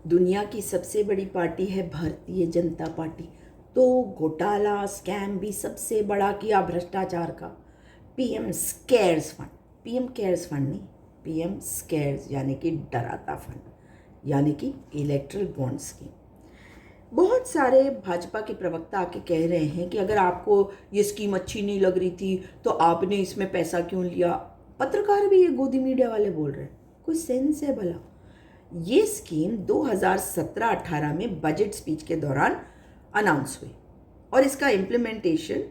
दुनिया की सबसे बड़ी पार्टी है भारतीय जनता पार्टी। तो घोटाला स्कैम भी सबसे बड़ा किया भ्रष्टाचार का। PM scares fund, PM cares fund नहीं, पीएम स्केयर्स यानी कि डराता फंड, यानी कि इलेक्ट्रल बॉन्ड स्कीम। बहुत सारे भाजपा के प्रवक्ता आके कह रहे हैं कि अगर आपको ये स्कीम अच्छी नहीं लग रही थी तो आपने इसमें पैसा क्यों लिया। पत्रकार भी ये गोदी मीडिया वाले बोल रहे हैं, कोई सेंस है भला। ये स्कीम 2017-18 में बजट स्पीच के दौरान अनाउंस हुई और इसका इम्प्लीमेंटेशन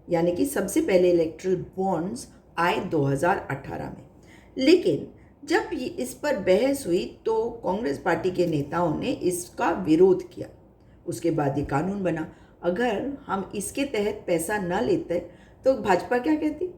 यानी कि सबसे पहले इलेक्ट्रल बॉन्ड्स आए 2018 में। लेकिन जब इस पर बहस हुई तो कांग्रेस पार्टी के नेताओं ने इसका विरोध किया। उसके बाद ये कानून बना। अगर हम इसके तहत पैसा न लेते तो भाजपा क्या कहती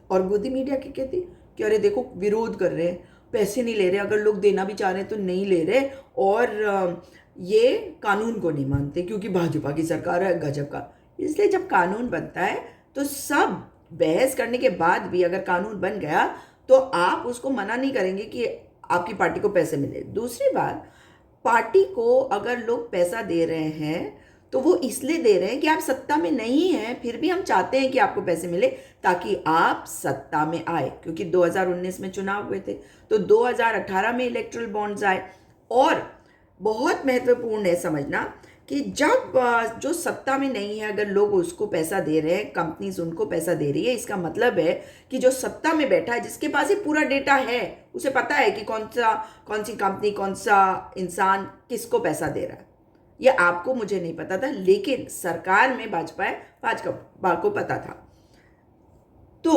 और गोदी मीडिया क्या कहती कि अरे देखो विरोध कर रहे हैं, पैसे नहीं ले रहे, अगर लोग देना भी चाह रहे हैं तो नहीं ले रहे, और ये कानून को नहीं मानते क्योंकि भाजपा की सरकार है। गजब का। इसलिए जब कानून बनता है तो सब बहस करने के बाद भी अगर कानून बन गया तो आप उसको मना नहीं करेंगे कि आपकी पार्टी को पैसे मिले। दूसरी बात, पार्टी को अगर लोग पैसा दे रहे हैं तो वो इसलिए दे रहे हैं कि आप सत्ता में नहीं हैं, फिर भी हम चाहते हैं कि आपको पैसे मिले ताकि आप सत्ता में आए, क्योंकि 2019 में चुनाव हुए थे तो 2018 में इलेक्ट्रल बॉन्ड्स आए। और बहुत महत्वपूर्ण है समझना कि जब जो सत्ता में नहीं है अगर लोग उसको पैसा दे रहे हैं, कंपनीज उनको पैसा दे रही है, इसका मतलब है कि जो सत्ता में बैठा है जिसके पास ये पूरा डेटा है, उसे पता है कि कौन सी कंपनी, कौन सा इंसान किसको पैसा दे रहा है। ये आपको मुझे नहीं पता था, लेकिन सरकार में भाजपा को पता था। तो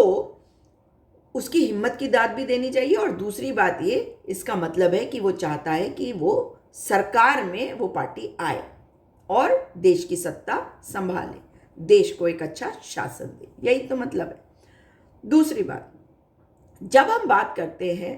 उसकी हिम्मत की दाद भी देनी चाहिए। और दूसरी बात ये, इसका मतलब है कि वो चाहता है कि वो सरकार में वो पार्टी आए और देश की सत्ता संभाले, देश को एक अच्छा शासन दे, यही तो मतलब है। दूसरी बात, जब हम बात करते हैं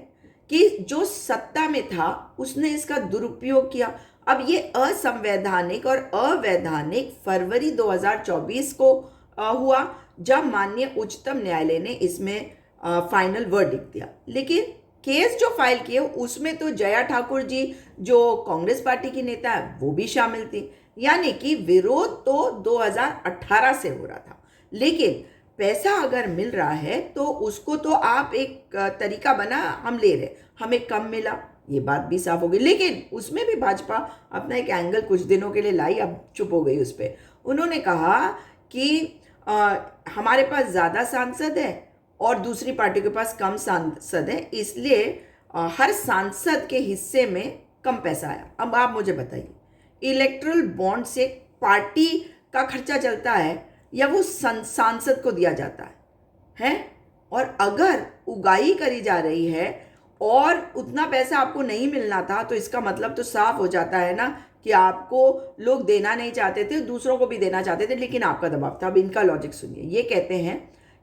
कि जो सत्ता में था उसने इसका दुरुपयोग किया, अब ये असंवैधानिक और अवैधानिक फरवरी 2024 को हुआ जब माननीय उच्चतम न्यायालय ने इसमें फाइनल वर्डिक्ट दिया। लेकिन केस जो फाइल किए उसमें तो जया ठाकुर जी जो कांग्रेस पार्टी की नेता है वो भी शामिल थी, यानी कि विरोध तो 2018 से हो रहा था। लेकिन पैसा अगर मिल रहा है तो उसको तो आप एक तरीका बना, हम ले रहे, हमें कम मिला, ये बात भी साफ हो गई। लेकिन उसमें भी भाजपा अपना एक एंगल कुछ दिनों के लिए लाई, अब चुप हो गई उस पर। उन्होंने कहा कि हमारे पास ज़्यादा सांसद है और दूसरी पार्टी के पास कम सांसद है, इसलिए हर सांसद के हिस्से में कम पैसा आया। अब आप मुझे बताइए, इलेक्ट्रल बॉन्ड से पार्टी का खर्चा चलता है या वो सांसद को दिया जाता है? और अगर उगाही करी जा रही है और उतना पैसा आपको नहीं मिलना था तो इसका मतलब तो साफ हो जाता है ना कि आपको लोग देना नहीं चाहते थे, दूसरों को भी देना चाहते थे, लेकिन आपका दबाव था। अब इनका लॉजिक सुनिए। ये कहते हैं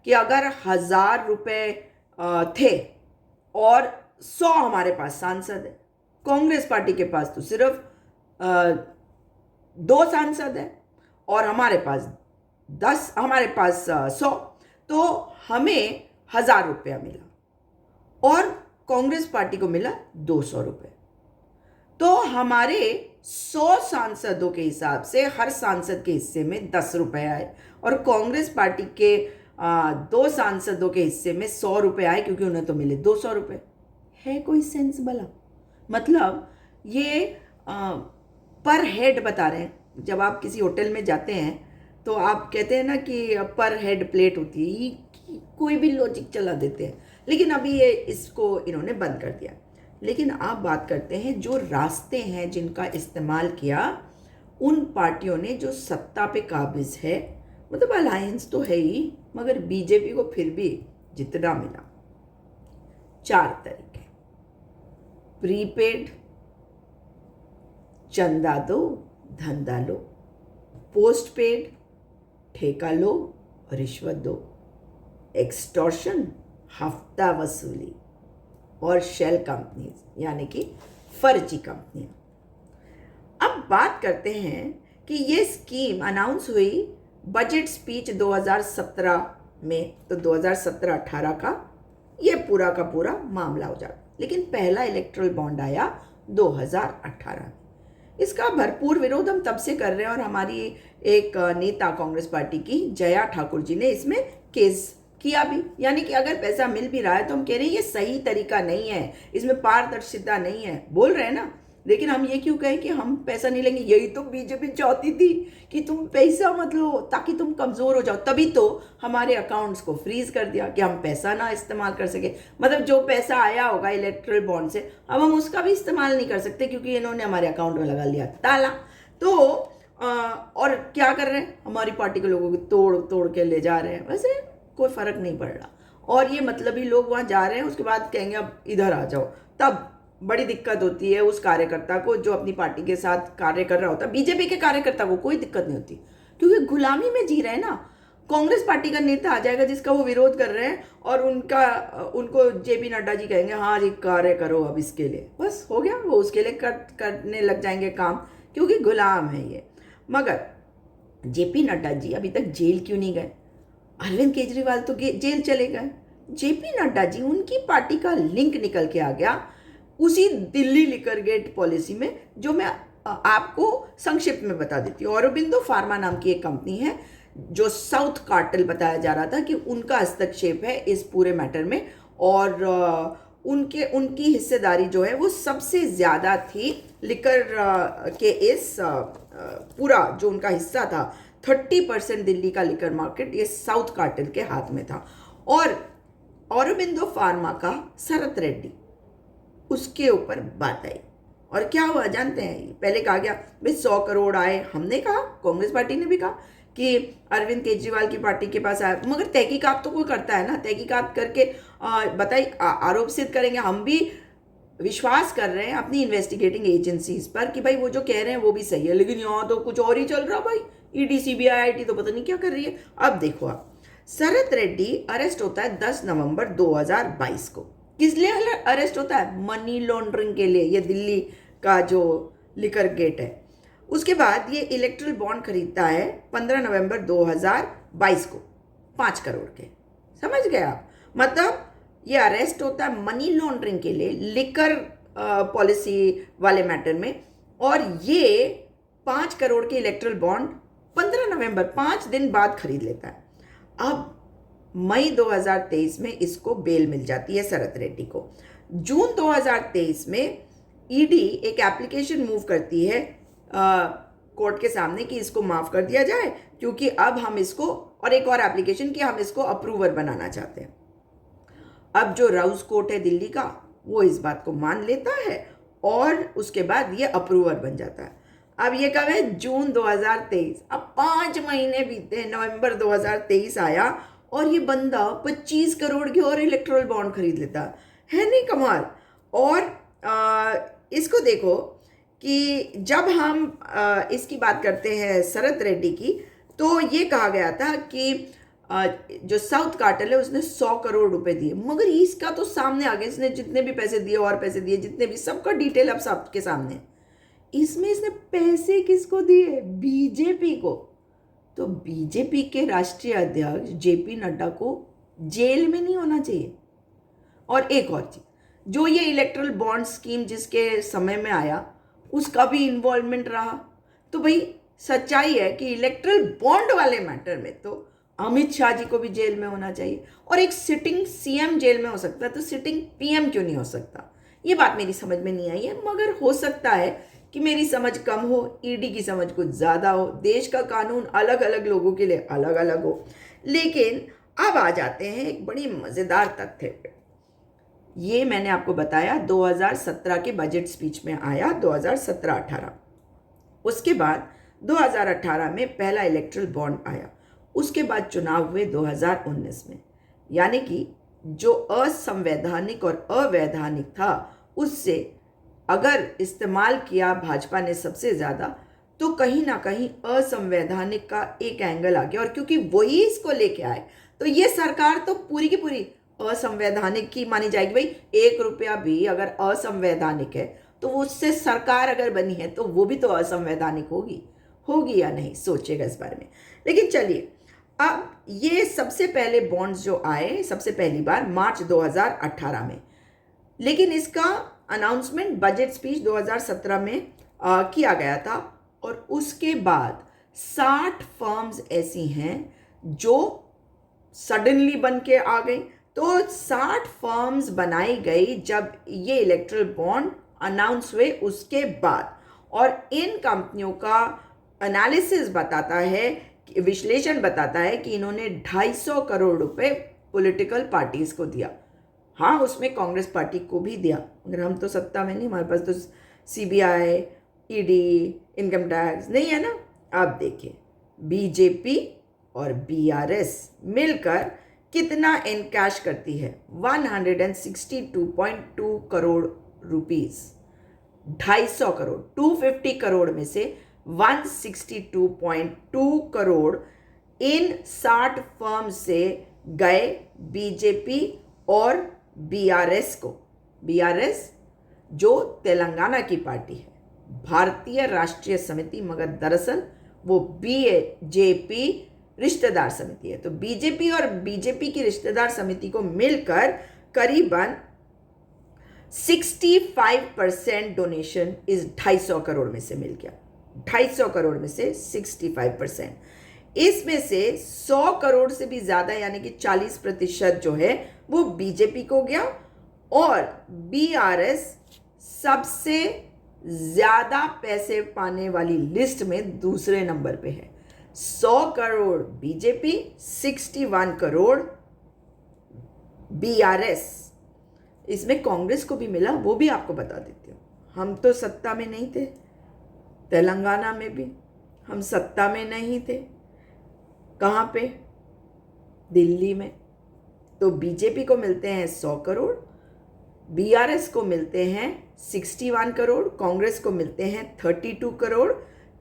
कि अगर 1,000 रुपये थे और 100 हमारे पास सांसद है, कांग्रेस पार्टी के पास तो सिर्फ 2 सांसद है और हमारे पास 10, हमारे पास 100, तो हमें 1,000 रुपया मिला और कांग्रेस पार्टी को मिला 200 रुपये। तो हमारे 100 सांसदों के हिसाब से हर सांसद के हिस्से में 10 रुपये आए और कांग्रेस पार्टी के 2 सांसदों के हिस्से में 100 रुपये आए क्योंकि उन्हें तो मिले 200 रुपये। है कोई सेंस भला? मतलब ये पर हेड बता रहे हैं। जब आप किसी होटल में जाते हैं तो आप कहते हैं ना कि पर हेड प्लेट होती है, कोई भी लॉजिक चला देते हैं। लेकिन अभी ये इसको इन्होंने बंद कर दिया। लेकिन आप बात करते हैं जो रास्ते हैं जिनका इस्तेमाल किया उन पार्टियों ने जो सत्ता पे काबिज है, मतलब अलायंस तो है ही, मगर बीजेपी को फिर भी जितना मिला। 4 तरीके: प्रीपेड, चंदा दो धंधा लो; पोस्ट पेड, ठेका लो रिश्वत दो; एक्सटॉर्शन, हफ्ता वसूली; और शेल कंपनीज यानी कि फर्जी कंपनियां। अब बात करते हैं कि ये स्कीम अनाउंस हुई बजट स्पीच 2017 में, तो 2017-18 का ये पूरा का पूरा मामला हो जाता। लेकिन पहला इलेक्ट्रल बॉन्ड आया 2018 में। इसका भरपूर विरोध हम तब से कर रहे हैं और हमारी एक नेता कांग्रेस पार्टी की जया ठाकुर जी ने इसमें केस किया भी। यानी कि अगर पैसा मिल भी रहा है तो हम कह रहे हैं ये सही तरीका नहीं है, इसमें पारदर्शिता नहीं है, बोल रहे हैं ना। लेकिन हम ये क्यों कहें कि हम पैसा नहीं लेंगे? यही तो बीजेपी चाहती थी कि तुम पैसा मत लो ताकि तुम कमज़ोर हो जाओ, तभी तो हमारे अकाउंट्स को फ्रीज कर दिया कि हम पैसा ना इस्तेमाल कर सके। मतलब जो पैसा आया होगा इलेक्ट्रल बॉन्ड से अब हम उसका भी इस्तेमाल नहीं कर सकते क्योंकि इन्होंने हमारे अकाउंट में लगा लिया ताला। तो और क्या कर रहे हैं, हमारी पार्टी के लोगों को तोड़ तोड़ के ले जा रहे हैं। वैसे कोई फ़र्क नहीं पड़ रहा और ये मतलबी लोग वहाँ जा रहे हैं, उसके बाद कहेंगे अब इधर आ जाओ, तब बड़ी दिक्कत होती है उस कार्यकर्ता को जो अपनी पार्टी के साथ कार्य कर रहा होता है। बीजेपी के कार्यकर्ता को कोई दिक्कत नहीं होती क्योंकि गुलामी में जी रहे हैं ना। कांग्रेस पार्टी का नेता आ जाएगा जिसका वो विरोध कर रहे हैं और उनको जेपी नड्डा जी कहेंगे हाँ जी कार्य करो अब इसके लिए, बस हो गया, वो उसके लिए करने लग जाएंगे काम क्योंकि गुलाम है ये। मगर जेपी नड्डा जी अभी तक जेल क्यों नहीं गए? अरविंद केजरीवाल तो जेल चले गए, जेपी नड्डा जी उनकी पार्टी का लिंक निकल के आ गया उसी दिल्ली लिकर गेट पॉलिसी में, जो मैं आपको संक्षिप्त में बता देती हूँ। औरोबिंदो फार्मा नाम की एक कंपनी है जो साउथ कार्टेल बताया जा रहा था कि उनका हस्तक्षेप है इस पूरे मैटर में और उनकी हिस्सेदारी जो है वो सबसे ज़्यादा थी लिकर के इस पूरा जो उनका हिस्सा था 30% दिल्ली का लिकर मार्केट ये साउथ कार्टेल के हाथ में था। और औरोबिंदो फार्मा का शरत रेड्डी उसके ऊपर बात आई और क्या हुआ जानते हैं? पहले कहा गया भाई 100 करोड़ आए, हमने कहा, कांग्रेस पार्टी ने भी कहा कि अरविंद केजरीवाल की पार्टी के पास आया, मगर तहकीकात तो कोई करता है ना, तहकीकात करके बताइए आरोप सिद्ध करेंगे। हम भी विश्वास कर रहे हैं अपनी इन्वेस्टिगेटिंग एजेंसीज पर कि भाई वो जो कह रहे हैं वो भी सही है, लेकिन यहाँ तो कुछ और ही चल रहा भाई। ईडी सीबीआई आईटी तो पता नहीं क्या कर रही है। अब देखो आप, शरत रेड्डी अरेस्ट होता है 10 नवंबर 2022 को। किस लिए अरेस्ट होता है? मनी लॉन्ड्रिंग के लिए। ये दिल्ली का जो लिकर गेट है, उसके बाद ये इलेक्ट्रल बॉन्ड खरीदता है 15 नवंबर 2022 को 5 करोड़ के। समझ गए आप? मतलब ये अरेस्ट होता है मनी लॉन्ड्रिंग के लिए लिकर पॉलिसी वाले मैटर में और ये 5 करोड़ के इलेक्ट्रल बॉन्ड 15 नवंबर 5 दिन बाद खरीद लेता है। अब मई 2023 में इसको बेल मिल जाती है शरत रेड्डी को। जून 2023 में ईडी एक एप्लीकेशन मूव करती है कोर्ट के सामने कि इसको माफ़ कर दिया जाए क्योंकि अब हम इसको, और एक और एप्लीकेशन कि हम इसको अप्रूवर बनाना चाहते हैं। अब जो राउस कोर्ट है दिल्ली का वो इस बात को मान लेता है और उसके बाद ये अप्रूवर बन जाता है। अब ये कब है? जून 2023। अब 5 महीने बीते, नवंबर 2023 आया और ये बंदा 25 करोड़ के और इलेक्ट्रल बॉन्ड खरीद लेता है। नहीं कमाल? और इसको देखो कि जब हम इसकी बात करते हैं शरत रेड्डी की, तो ये कहा गया था कि जो साउथ कार्टेल है उसने 100 करोड़ रुपए दिए, मगर इसका तो सामने आ गया, इसने जितने भी पैसे दिए और पैसे दिए जितने भी, सबका डिटेल अब सबके सामने। इसमें इसने पैसे किसको दिए? बीजेपी को। तो बीजेपी के राष्ट्रीय अध्यक्ष जेपी नड्डा को जेल में नहीं होना चाहिए। और एक और चीज, जो ये इलेक्ट्रल बॉन्ड स्कीम जिसके समय में आया उसका भी इन्वॉल्वमेंट रहा, तो भाई सच्चाई है कि इलेक्ट्रल बॉन्ड वाले मैटर में तो अमित शाह जी को भी जेल में होना चाहिए। और एक सिटिंग सीएम जेल में हो सकता है तो सिटिंग पीएम क्यों नहीं हो सकता? ये बात मेरी समझ में नहीं आई है, मगर हो सकता है कि मेरी समझ कम हो, ईडी की समझ कुछ ज़्यादा हो, देश का कानून अलग अलग लोगों के लिए अलग अलग हो। लेकिन अब आ जाते हैं एक बड़ी मज़ेदार तथ्य पे। ये मैंने आपको बताया 2017 के बजट स्पीच में आया, 2017-18। उसके बाद 2018 में पहला इलेक्ट्रल बॉन्ड आया, उसके बाद चुनाव हुए 2019 में। यानी कि जो असंवैधानिक और अवैधानिक था उससे अगर इस्तेमाल किया भाजपा ने सबसे ज़्यादा, तो कहीं ना कहीं असंवैधानिक का एक एंगल आ गया। और क्योंकि वही इसको लेके आए तो ये सरकार तो पूरी की पूरी असंवैधानिक की मानी जाएगी। भाई 1 रुपया भी अगर असंवैधानिक है तो वो उससे सरकार अगर बनी है तो वो भी तो असंवैधानिक होगी या नहीं? सोचेगा इस बारे में। लेकिन चलिए, अब ये सबसे पहले बॉन्ड्स जो आए सबसे पहली बार मार्च 2018 में, लेकिन इसका अनाउंसमेंट बजट स्पीच 2017 में किया गया था। और उसके बाद 60 फर्म्स ऐसी हैं जो सडनली बन के आ गई। तो 60 फर्म्स बनाई गई जब ये इलेक्ट्रल बॉन्ड अनाउंस हुए उसके बाद। और इन कंपनियों का एनालिसिस बताता है, विश्लेषण बताता है कि इन्होंने 250 करोड़ रुपए पॉलिटिकल पार्टीज को दिया। हाँ, उसमें कांग्रेस पार्टी को भी दिया, मगर हम तो सत्ता में नहीं, हमारे पास तो सीबीआई, ईडी, इनकम टैक्स नहीं है ना। अब देखिए बीजेपी और बीआरएस मिलकर कितना इनकैश करती है, 162.2 करोड़ रुपीस। 250 करोड़, 250 करोड़ में से 162.2 करोड़ इन 60 फर्म से गए बीजेपी और बीआरएस को। बीआरएस जो तेलंगाना की पार्टी है, भारतीय राष्ट्रीय समिति, मगर दरअसल वो बीजेपी रिश्तेदार समिति है। तो बीजेपी और बीजेपी की रिश्तेदार समिति को मिलकर करीबन 65% डोनेशन इस 250 करोड़ में से मिल गया। 250 करोड़ में से 65%, इसमें से 100 करोड़ से भी ज्यादा यानी कि 40% जो है वो बीजेपी को गया। और बीआरएस सबसे ज्यादा पैसे पाने वाली लिस्ट में दूसरे नंबर पे है। 100 करोड़ बीजेपी, 61 करोड़ बीआरएस। इसमें कांग्रेस को भी मिला, वो भी आपको बता देती हूँ। हम तो सत्ता में नहीं थे, तेलंगाना में भी हम सत्ता में नहीं थे। कहाँ पे? दिल्ली में। तो बीजेपी को मिलते हैं 100 करोड़, बीआरएस को मिलते हैं 61 करोड़, कांग्रेस को मिलते हैं 32 करोड़,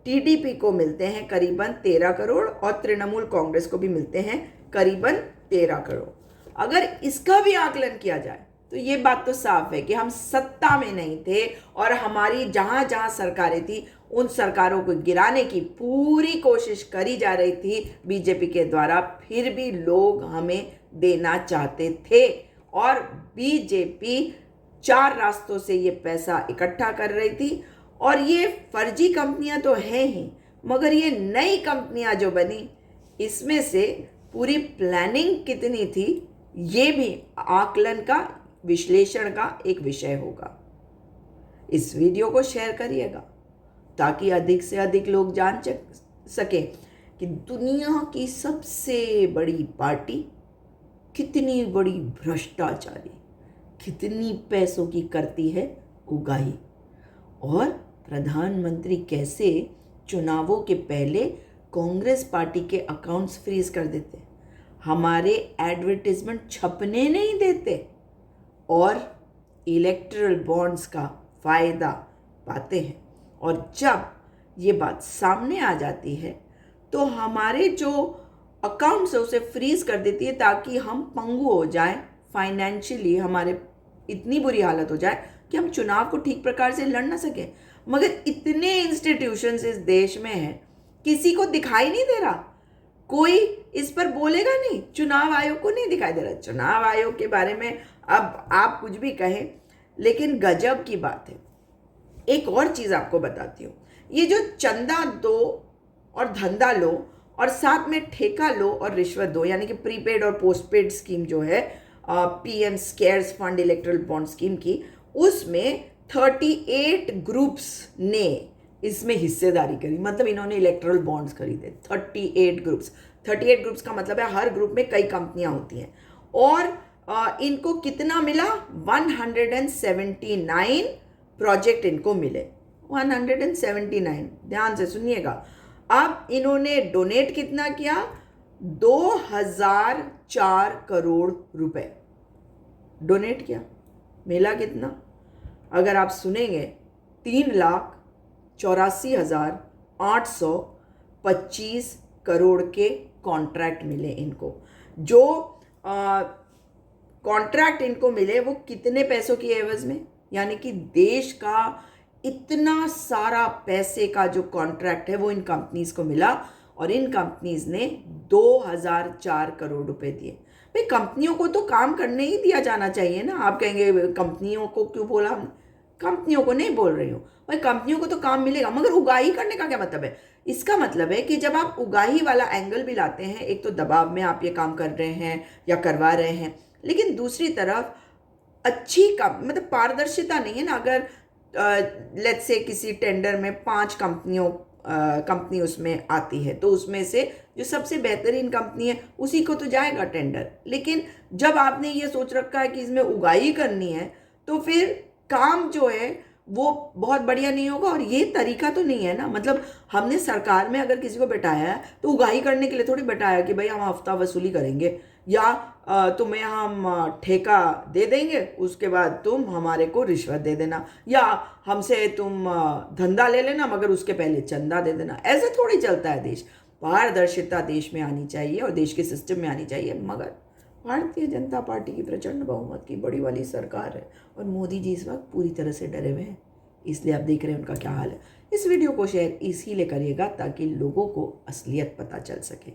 टीडीपी को मिलते हैं करीबन 13 करोड़ और तृणमूल कांग्रेस को भी मिलते हैं करीबन 13 करोड़। अगर इसका भी आकलन किया जाए तो ये बात तो साफ है कि हम सत्ता में नहीं थे और हमारी जहां जहां सरकारें थी उन सरकारों को गिराने की पूरी कोशिश करी जा रही थी बीजेपी के द्वारा, फिर भी लोग हमें देना चाहते थे। और बीजेपी 4 रास्तों से ये पैसा इकट्ठा कर रही थी। और ये फर्जी कंपनियां तो हैं ही, मगर ये नई कंपनियां जो बनी इसमें से पूरी प्लानिंग कितनी थी, ये भी आकलन का, विश्लेषण का एक विषय होगा। इस वीडियो को शेयर करिएगा ताकि अधिक से अधिक लोग जान सकें कि दुनिया की सबसे बड़ी पार्टी कितनी बड़ी भ्रष्टाचारी, कितनी पैसों की करती है उगाही, और प्रधानमंत्री कैसे चुनावों के पहले कांग्रेस पार्टी के अकाउंट्स फ्रीज कर देते, हमारे एडवर्टाइजमेंट छपने नहीं देते और इलेक्टरल बॉन्ड्स का फायदा पाते हैं। और जब ये बात सामने आ जाती है तो हमारे जो अकाउंट्स है उसे फ्रीज कर देती है ताकि हम पंगु हो जाएं, फाइनेंशियली हमारे इतनी बुरी हालत हो जाए कि हम चुनाव को ठीक प्रकार से लड़ ना सकें। मगर इतने इंस्टीट्यूशंस इस देश में हैं, किसी को दिखाई नहीं दे रहा, कोई इस पर बोलेगा नहीं। चुनाव आयोग को नहीं दिखाई दे रहा। चुनाव आयोग के बारे में अब आप कुछ भी कहें, लेकिन गजब की बात है। एक और चीज आपको बताती हूँ, ये जो चंदा दो और धंधा लो और साथ में ठेका लो और रिश्वत दो, यानी कि प्रीपेड और पोस्टपेड स्कीम जो है PM cares fund erectile bond scheme की, उसमें 38 ग्रुप्स ने इसमें हिस्सेदारी करी। मतलब इन्होंने इलेक्ट्रल बॉन्ड्स खरीदे 38 ग्रुप्स। 38 ग्रुप्स का मतलब है हर ग्रुप में कई कंपनियां होती हैं। और इनको कितना मिला? 179 प्रोजेक्ट इनको मिले। 179, ध्यान से सुनिएगा। अब इन्होंने डोनेट कितना किया? 2004 करोड़ रुपए डोनेट किया। मिला कितना? अगर आप सुनेंगे 3,84,825 करोड़ के कॉन्ट्रैक्ट मिले इनको। जो कॉन्ट्रैक्ट इनको मिले वो कितने पैसों की एवज में? यानी कि देश का इतना सारा पैसे का जो कॉन्ट्रैक्ट है वो इन कंपनीज को मिला और इन कंपनीज ने 2004 करोड़ रुपए दिए। भाई कंपनियों को तो काम करने ही दिया जाना चाहिए ना। आप कहेंगे कंपनियों को क्यों बोला हमने? कंपनियों को नहीं बोल रही हूँ भाई, कंपनियों को तो काम मिलेगा, मगर उगाही करने का क्या मतलब है? इसका मतलब है कि जब आप उगाही वाला एंगल भी लाते हैं, एक तो दबाव में आप ये काम कर रहे हैं या करवा रहे हैं, लेकिन दूसरी तरफ अच्छी काम मतलब पारदर्शिता नहीं है ना। अगर लेट्स से किसी टेंडर में 5 कंपनी उसमें आती है, तो उसमें से जो सबसे बेहतरीन कंपनी है उसी को तो जाएगा टेंडर। लेकिन जब आपने ये सोच रखा है कि इसमें उगाही करनी है, तो फिर काम जो है वो बहुत बढ़िया नहीं होगा। और ये तरीका तो नहीं है ना। मतलब हमने सरकार में अगर किसी को बैठाया है तो उगाही करने के लिए थोड़ी बैठाया कि भाई हम हफ्ता वसूली करेंगे, या तुम्हें हम ठेका दे देंगे, उसके बाद तुम हमारे को रिश्वत दे देना, या हमसे तुम धंधा ले लेना मगर उसके पहले चंदा दे देना। ऐसे थोड़ी चलता है देश। पारदर्शिता देश में आनी चाहिए और देश के सिस्टम में आनी चाहिए। मगर भारतीय जनता पार्टी की प्रचंड बहुमत की बड़ी वाली सरकार है और मोदी जी इस वक्त पूरी तरह से डरे हुए हैं, इसलिए आप देख रहे हैं उनका क्या हाल है। इस वीडियो को शेयर इसीलिए करिएगा ताकि लोगों को असलियत पता चल सके।